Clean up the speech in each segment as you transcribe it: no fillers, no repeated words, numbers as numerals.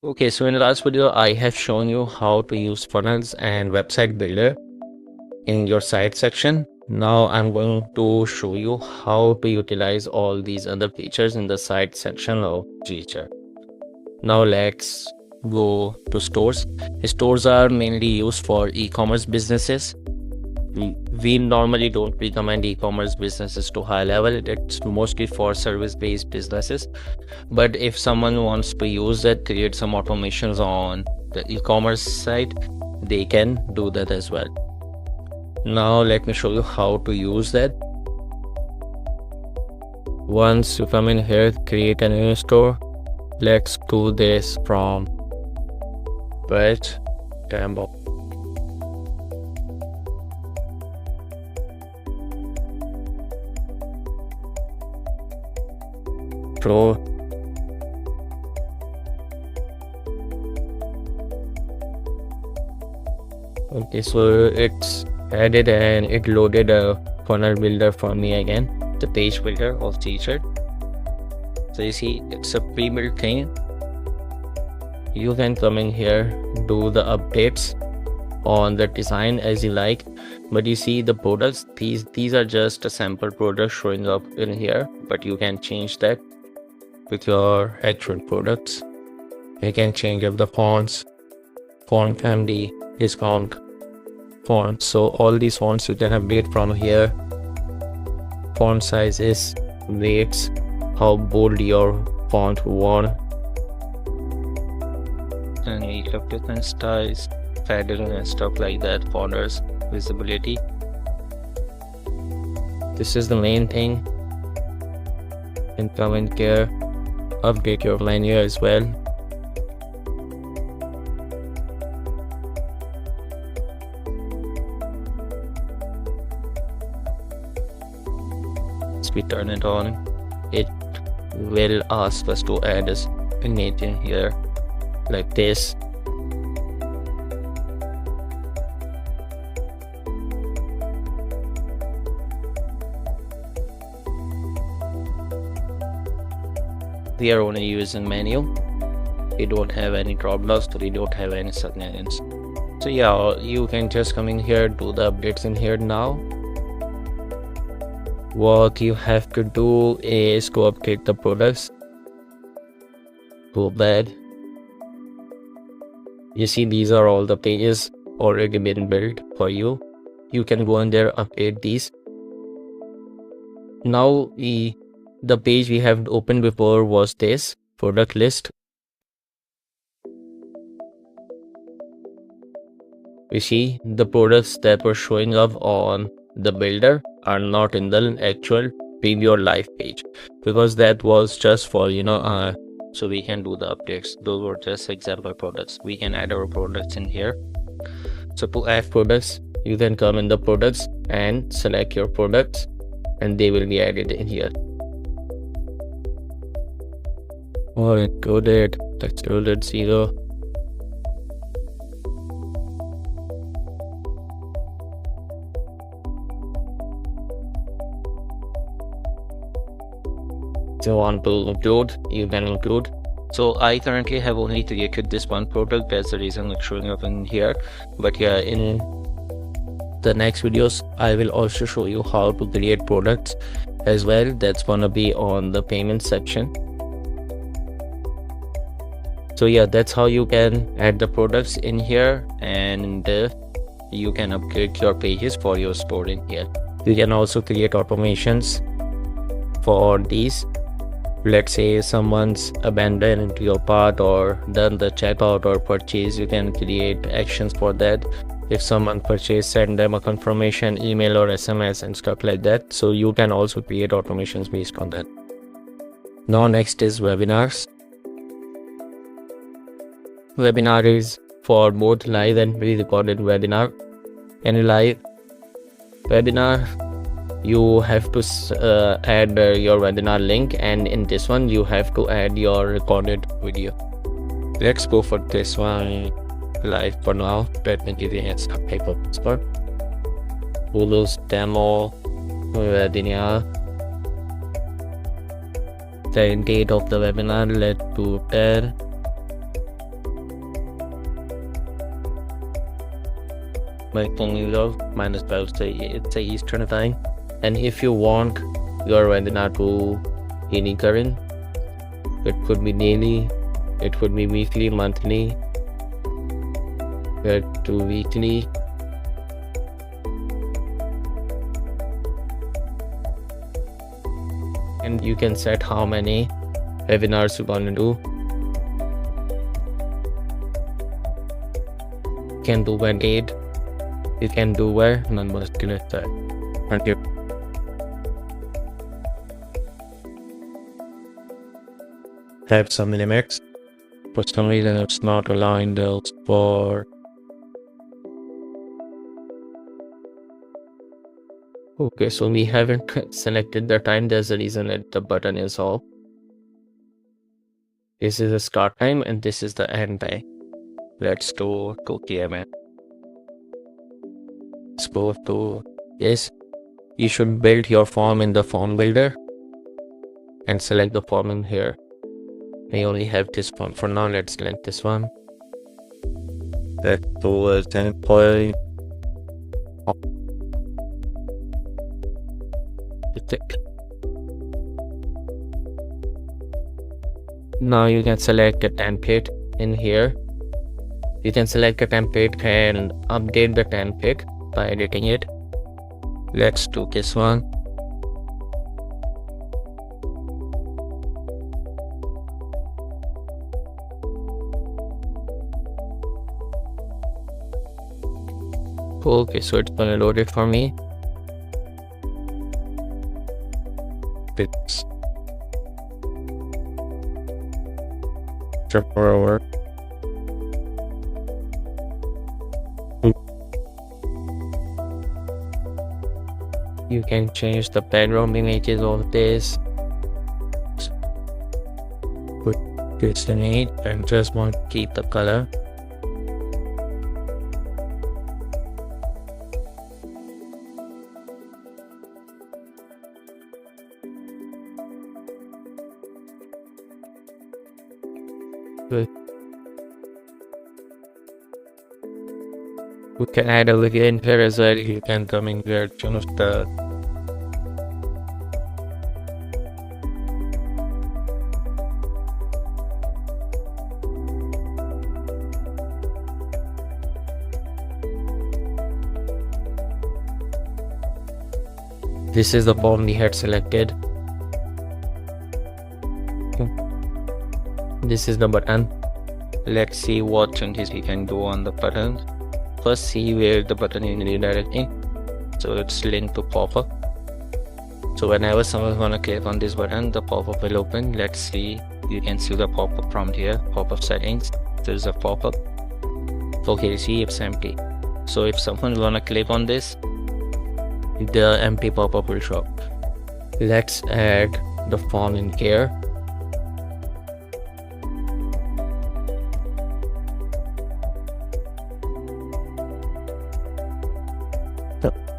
Okay, so in the last video, I have shown you how to use funnels and website builder in your site section. Now I'm going to show you how to utilize all these other features in the site section of GChat. Now let's go to stores. Stores are mainly used for e-commerce businesses. We normally don't recommend e-commerce businesses to high level. It's mostly for service-based businesses. But if someone wants to use it, create some automations on the e-commerce site, they can do that as well. Now let me show you how to use that. Once you come in here, create a new store. Let's do this from Brett Campbell. Pro. Okay, so it's added and it loaded a funnel builder for me again, the page builder of teacher. So you see, it's a pre-built thing. You can come in here, do the updates on the design as you like. But you see the products, these are just a sample product showing up in here, but you can change that with your actual products. You can change up the fonts, font family, discount font. So all these fonts you can update from here. Font sizes, weights, how bold your font want, and you have different styles, pattern and stuff like that. Fonters, visibility. This is the main thing. And come in here, update your linear as well. Once we turn it on, it will ask us to add a image in here like this. We are only using menu. We don't have any drop downs, so we don't have any suggestions. So yeah, you can just come in here, do the updates in here now. What you have to do is go update the products. Go back. You see, these are all the pages already been built for you. You can go in there, update these. Now the page we have opened before was this product list. You see, the products that were showing up on the builder are not in the actual preview live page, because that was just for so we can do the updates. Those were just example products. We can add our products in here. So to add products, you can come in the products and select your products, and they will be added in here. Alright, go there. Let's roll it 0. If you want to include, you can include. So I currently have only created this one product. That's the reason it's showing up in here. But yeah, in the next videos, I will also show you how to create products as well. That's gonna be on the payment section. So yeah, that's how you can add the products in here, and you can upgrade your pages for your store in here. You can also create automations for these. Let's say someone's abandoned your cart or done the checkout or purchase, you can create actions for that. If someone purchased, send them a confirmation email or SMS and stuff like that. So you can also create automations based on that. Now next is webinars. Webinar is for both live and pre-recorded webinar. In a live webinar, you have to add your webinar link, and in this one you have to add your recorded video. Let's go for this one live for now. Let me give you a paper spot. Hulu's demo webinar. The date of the webinar, let's do 10. my phone is off, minus 12, so it's a Eastern time. And if you want your webinar to be recurring, it could be daily, it could be weekly, monthly, to weekly. And you can set how many webinars you want to do. You can do by date, you can do where numbers delete that. Thank you. Have some limits. For some reason it's not allowing those for. Okay, so we haven't selected the time. There's a reason that the button is off. This is the start time and this is the end time. Let's go to KMN. Let's go to, yes, you should build your form in the form builder and select the form in here. I only have this form for now. Let's select this one. Let's do 10 point. Now you can select a template in here. You can select a template and update the template by editing it. Let's do this one. Okay, so it's gonna load it for me. It's jump over. You can change the background images of this. Put this in it and just want to keep the color. Good. You can add a link in here as well. You can come in here, change the this is the form we had selected. This is the button. Let's see what changes we can do on the button. First, see where the button is redirecting. So it's linked to pop-up. So whenever someone wanna click on this button, the pop-up will open. Let's see. You can see the pop-up from here. Pop-up settings. There's a pop-up. Okay, see it's empty. So if someone wanna click on this, the empty pop-up will show up. Let's add the form in here.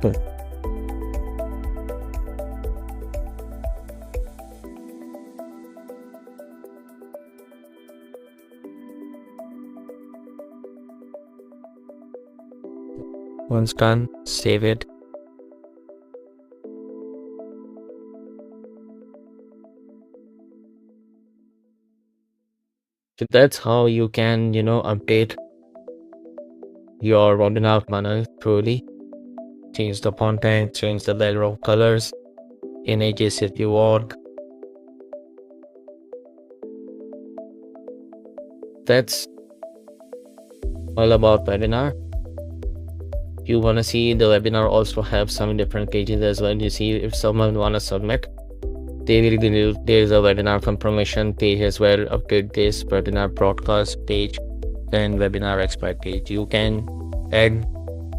Good. Once done, save it. So that's how you can, update your webinar banner truly. Change the content, change the background colors, images if you want. That's all about webinar. If you want to see the webinar also have some different pages as well. You see, if someone want to submit, they will do, there's a webinar confirmation page as well. Update this webinar broadcast page, then webinar expert page. You can add,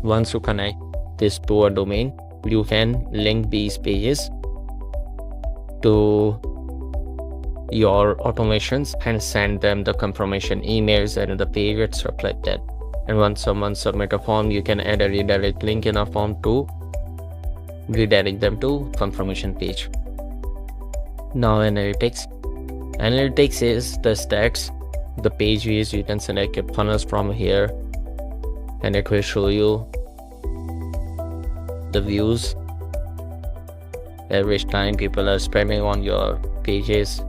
once you connect this to a domain, you can link these pages to your automations and send them the confirmation emails and the page and stuff like that. And once someone submit a form, you can add a redirect link in a form to redirect them to confirmation page. Now analytics. Analytics is the stats, the page views. You can select your funnels from here and it will show you the views, average time people are spending on your pages,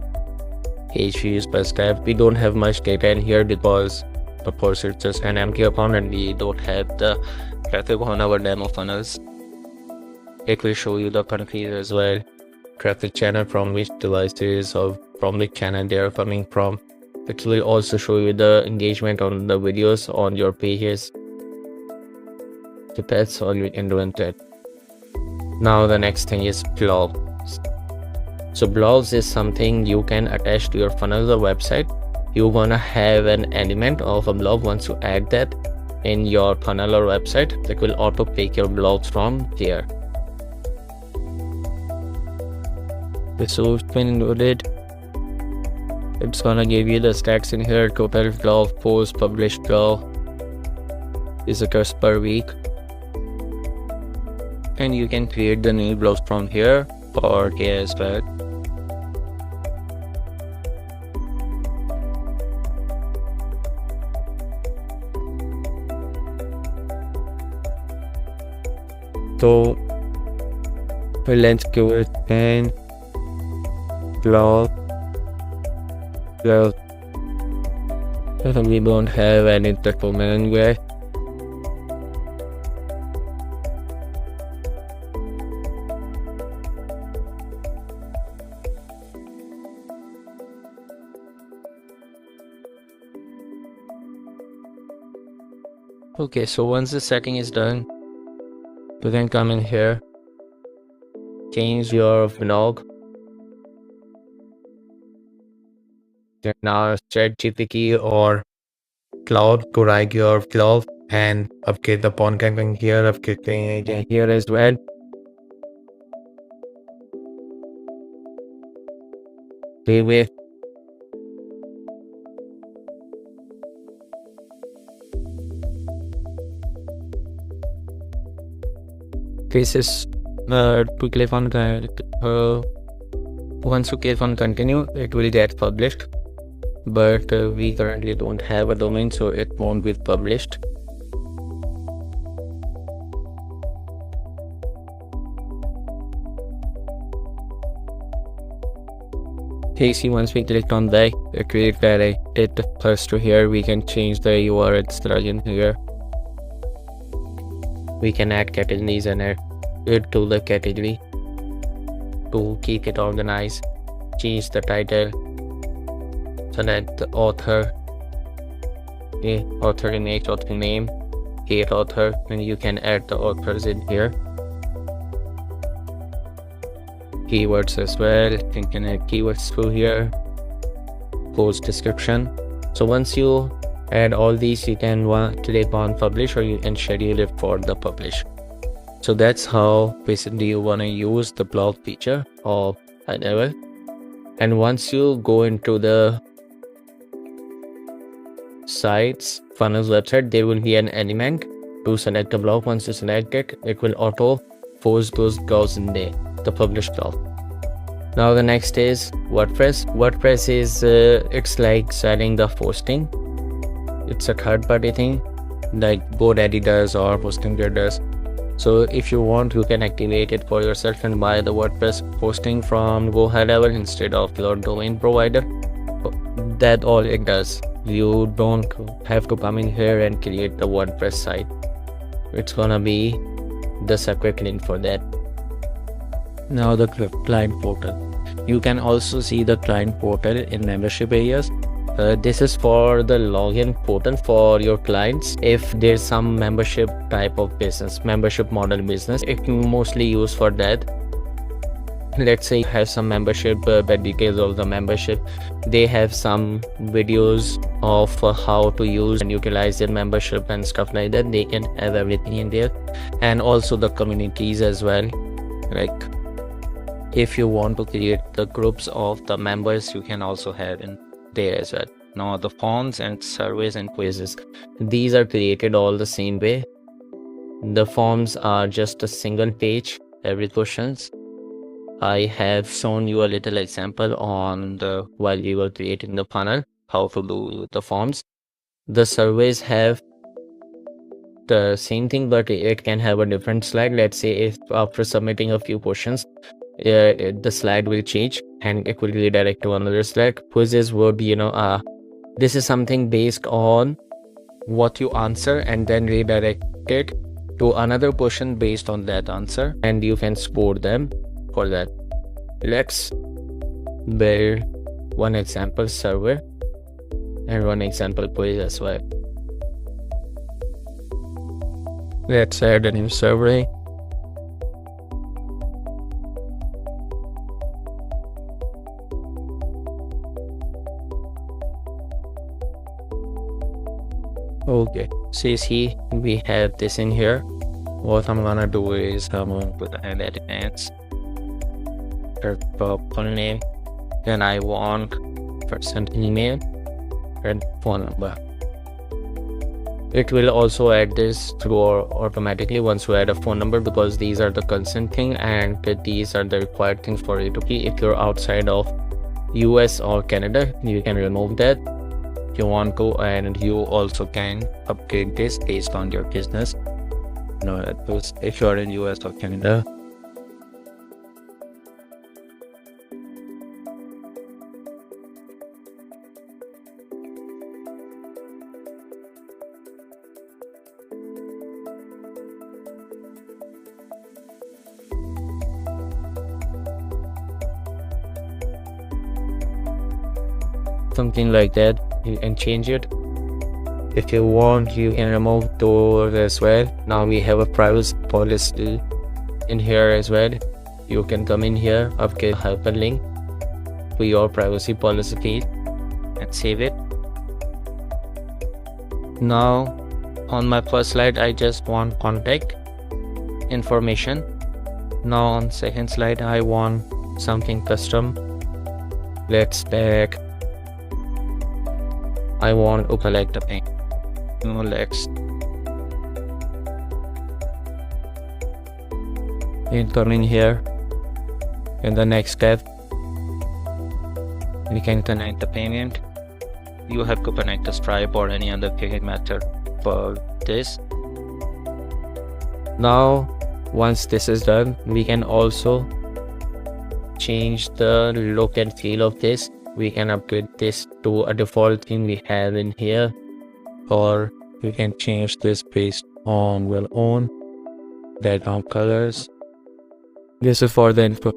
page views per step. We don't have much data in here because of course it's just an empty account and we don't have the traffic on our demo funnels. It will show you the countries as well, traffic channel, from which devices or from which channel they are coming from. It will also show you the engagement on the videos on your pages. So that's all you can do in that. Now the next thing is blogs. So blogs is something you can attach to your funnel or website. You're gonna have an element of a blog. Once you add that in your funnel or website, it will auto pick your blogs from here. So it's been loaded. It's gonna give you the stats in here: total blog posts, published blog, visitors per week, and you can create the new blogs from here or here as well. So let's go with 10 blog. Well, we don't have any platform anywhere. Okay, so once the setting is done, you can come in here, change your blog. Now ChatGPT or Cloud to write your blog and upgrade the content in here, upgrading it here as well. Save it. This is to click on once you click on continue, it will get published, but we currently don't have a domain, so it won't be published. Okay, see, once we clicked on that, it will direct it first to here. We can change the URL in here. We can add categories and add it to the category to keep it organized. Change the title, select the author, the author image, author name, create author, and you can add the authors in here. Keywords as well, you can add keywords through here. Post description. So once you add all these, you can click on publish, or you can schedule it for the publish. So that's how basically you want to use the blog feature of GoHighLevel. And once you go into the sites funnels website, there will be an element to select a blog. Once you select it, it will auto post those blogs in there, the published blog. Now the next is WordPress. WordPress is it's like selling the hosting. It's a third-party thing like GoDaddy does or HostingGrid does. So if you want, you can activate it for yourself and buy the WordPress hosting from GoHighLevel instead of your domain provider. That's all it does. You don't have to come in here and create the WordPress site. It's gonna be the separate link for that. Now the client portal. You can also see the client portal in membership areas. This is for the login portal for your clients. If there's some membership type of business, membership model business, it can mostly use for that. Let's say you have some membership, details of the membership. They have some videos of how to use and utilize their membership and stuff like that. They can have everything in there, and also the communities as well. Like if you want to create the groups of the members, you can also have in there as well. Now the forms and surveys and quizzes, these are created all the same way. The forms are just a single page, every questions. I have shown you a little example on the while we were creating the funnel, how to do the forms. The surveys have the same thing, but it can have a different slide. Let's say if after submitting a few questions, the slide will change and it will redirect to another slide. Quizzes would be, this is something based on what you answer and then redirect it to another question based on that answer, and you can score them for that. Let's build one example survey and one example quiz as well. Let's add a new survey. Okay, so you see we have this in here. What I'm gonna do is I'm gonna put an advanced full name, then I want person email and phone number. It will also add this through automatically once you add a phone number, because these are the consent thing and these are the required things for it to be. If you're outside of US or Canada, you can remove that if you want to, and you also can upgrade this based on your business. If you're in US or Canada. Something like that, you can change it. If you want, you can remove those as well. Now we have a privacy policy in here as well. You can come in here, upgrade hyperlink to your privacy policy page and save it. Now on my first slide, I just want contact information. Now on second slide, I want something custom. Let's take, I want to collect a payment. Let's come in here. In the next step, we can connect the payment. You have to connect a Stripe or any other payment method for this. Now once this is done, we can also change the look and feel of this. We can upgrade this to a default theme we have in here, or we can change this based on background colors. This is for the info.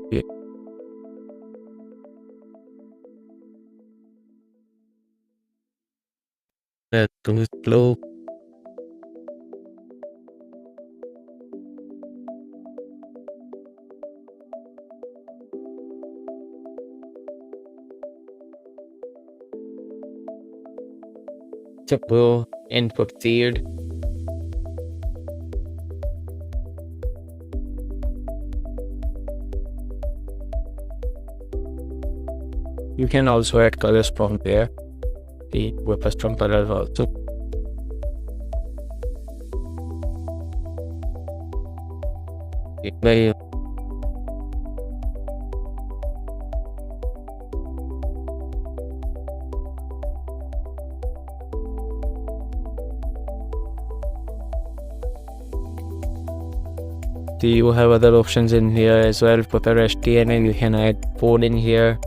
Let's go slow. Typical input field. You can also add colors from there. The custom colors also. Very you have other options in here as well. For the HTML, you can add code in here.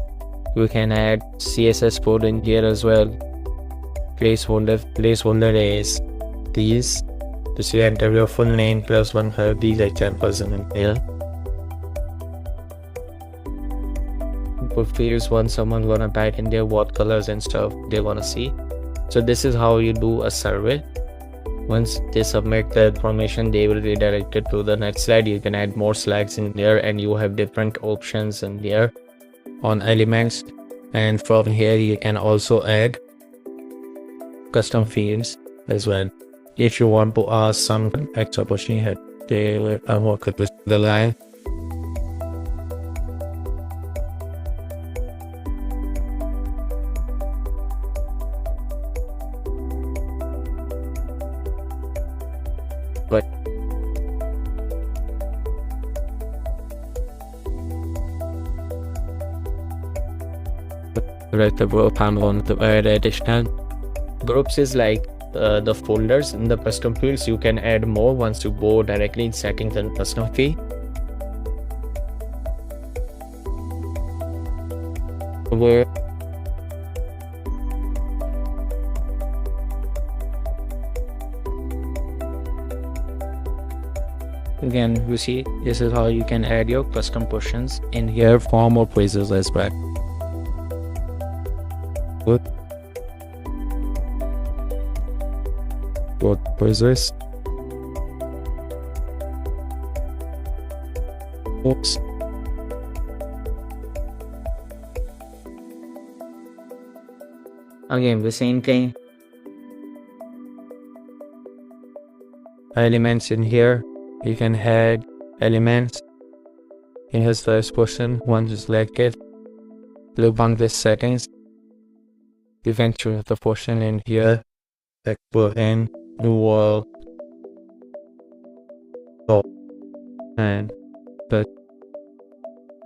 You can add CSS code in here as well. Placeholder is these. Just you enter your full name plus one have these examples in here. Input fields, once someone wanna type in there what colors and stuff they wanna see. So this is how you do a survey. Once they submit the information, they will redirect it to the next slide. You can add more slides in there, and you have different options in there on elements. And from here you can also add custom fields as well. If you want to ask some extra question here, they will work with the line. But the group I'm going to add additional groups is like the folders in the custom fields. You can add more once you go directly in settings and custom field. Where again, you see, this is how you can add your custom questions in here, form or quizzes as well. Good. What quizzes? Oops. Again, the same thing. Elements in here. You can add elements. Here's the first question. Once you select it, look on this settings. You can choose the question in here. Like put in new world. And but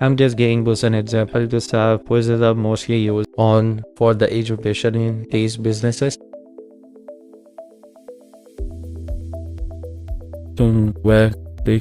I'm just giving this an example. This quizzes are mostly used on for the education in these businesses. Where they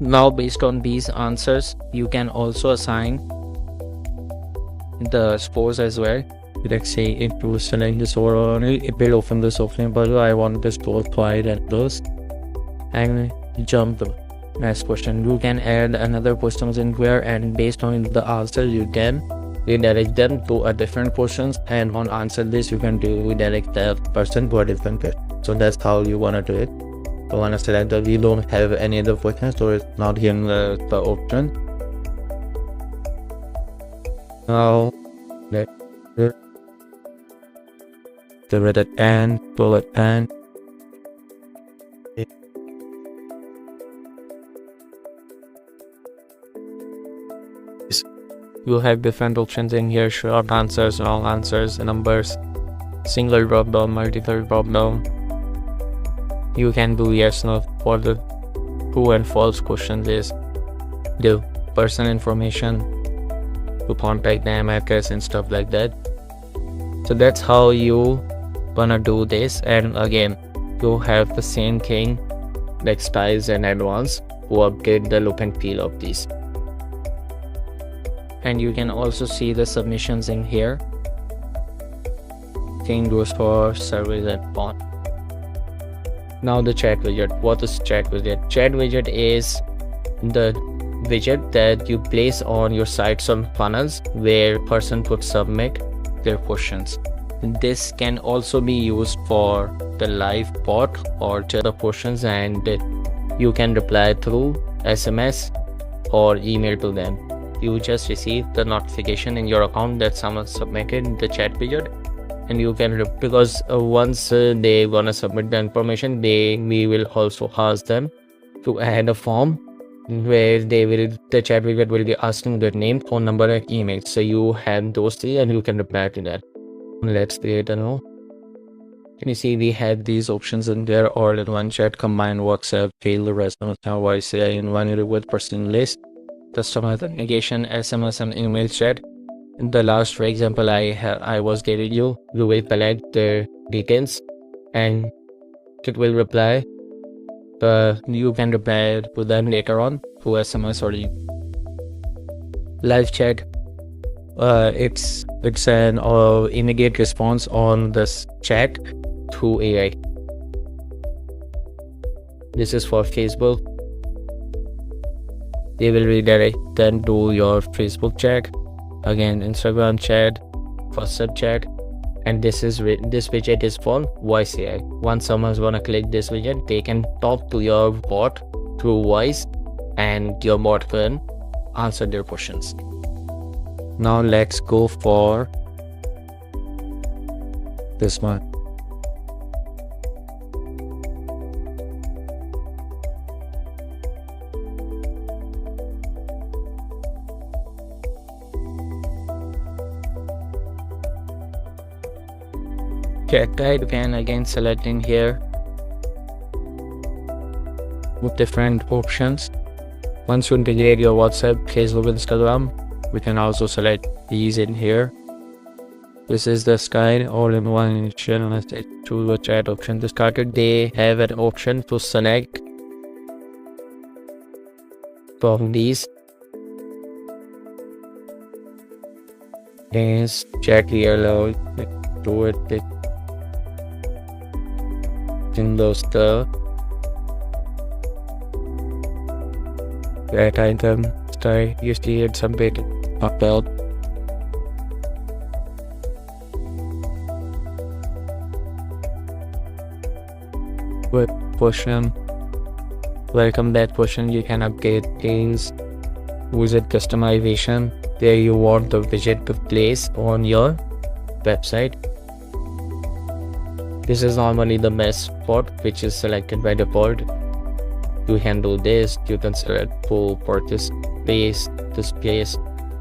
now, based on these answers, you can also assign the scores as well. Let's say if you select this overall, it will open this opening, but I want the score twice and those, and jump the next question. You can add another questions in here, and based on the answer, you can redirect them to a different questions, and on answer this, you can redirect the person to a different question. So that's how you wanna do it. So wanna select that we don't have any other questions, so it's not here in the option. Now let's the red and bullet and you have different options in here: short answers, long answers, numbers, single drop down, multiple drop down. You can do yes, no for the true and false questions. Is the person information to contact them, address and stuff like that. So that's how you gonna do this. And again, you have the same thing like styles and advanced to update the look and feel of these. And you can also see the submissions in here. Same goes for surveys and font. Now the chat widget. What is chat widget? Chat widget is the widget that you place on your sites on funnels where person could submit their questions. This can also be used for the live bot or just the questions, and you can reply through SMS or email to them. You just receive the notification in your account that someone submitted the chat widget, and you can because once they wanna submit the information, we will also ask them to add a form where the chat widget will be asking their name, phone number and email. So you have those three and you can reply to that. Let's create a new. Can you see we have these options in there all in one chat: combine WhatsApp, fail the response, voice in one with person list, customer authentication, SMS and email chat. In the last for example I was giving you, you will collect the details and it will reply. You can reply to them later on through SMS or live chat. It's an immediate response on this chat through AI. This is for Facebook. They will redirect then to your Facebook chat. Again, Instagram chat, WhatsApp chat, and this widget is for voice AI. Once someone's gonna click this widget, they can talk to your bot through voice, and your bot can answer their questions. Now let's go for this one. chat guide, you can again select in here with different options. Once you integrate your WhatsApp, Facebook, Instagram, we can also select these in here. This is the Sky all-in-one initial. Let's choose the chat option. To start it, they have an option to select from these. Is chat GoHighLevel. Do it in those stuff. That item style usually it's some bit upheld. With portion, welcome that portion. You can update things, widget customization. There you want the widget to place on your website. This is normally the best spot, which is selected by default. You can do this. You can select full purchase space, this place.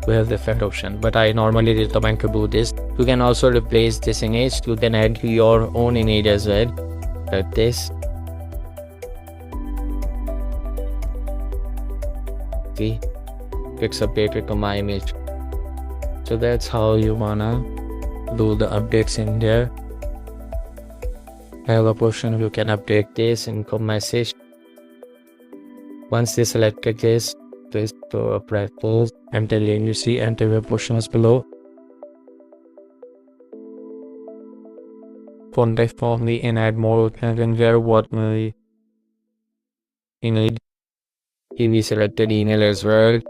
We have different option, but I normally recommend to do this. You can also replace this image. You can add your own image as well, like this. See, it's updated to my image. So that's how you wanna do the updates in there. Have a portion you can update this income message. Once they selected this, twist to apply polls and then you see enter your portions below. Contact formally and add more and where what my email. Here we selected email as well.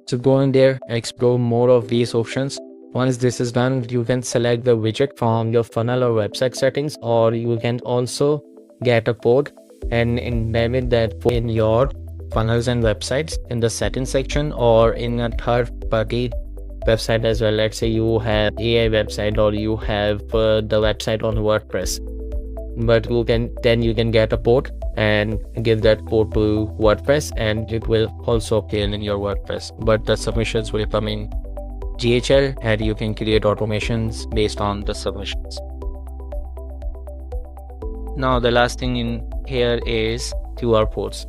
So go in there, explore more of these options. Once this is done, you can select the widget from your funnel or website settings, or you can also get a code and embed that in your funnels and websites in the settings section or in a third party website as well. Let's say you have AI website or you have the website on WordPress, but you can get a port and give that port to WordPress and it will also appear in your WordPress, but the submissions will come in GHL and you can create automations based on the submissions. Now the last thing in here is QR codes.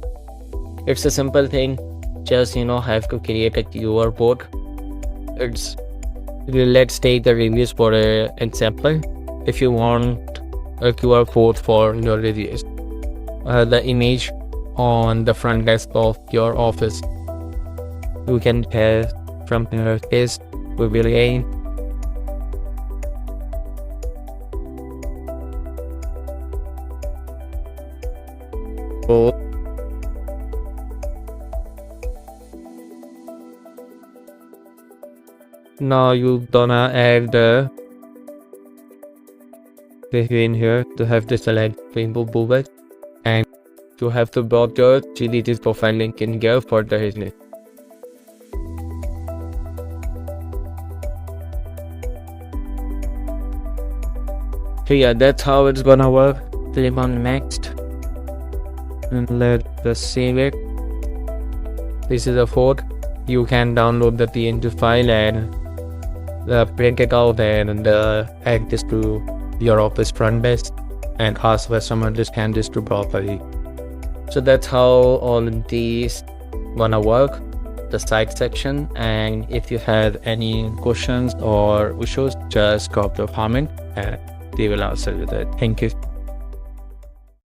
It's a simple thing, just have to create a QR code. Let's take the reviews for an example. If you want a QR code for your reviews, the image on the front desk of your office, you can have from here is we will gain now you're gonna add the in here to have to select rainbow bullet and to have to drop your GDT's profile link in here for the business. So yeah, that's how it's gonna work. Click on next and let us save it. This is a code. You can download the PNG file and print it out and add this to your office front desk and ask for someone to scan this to properly. So that's how all of these gonna work, the site section. And if you have any questions or issues, just drop your comment and they will answer with it. Thank you.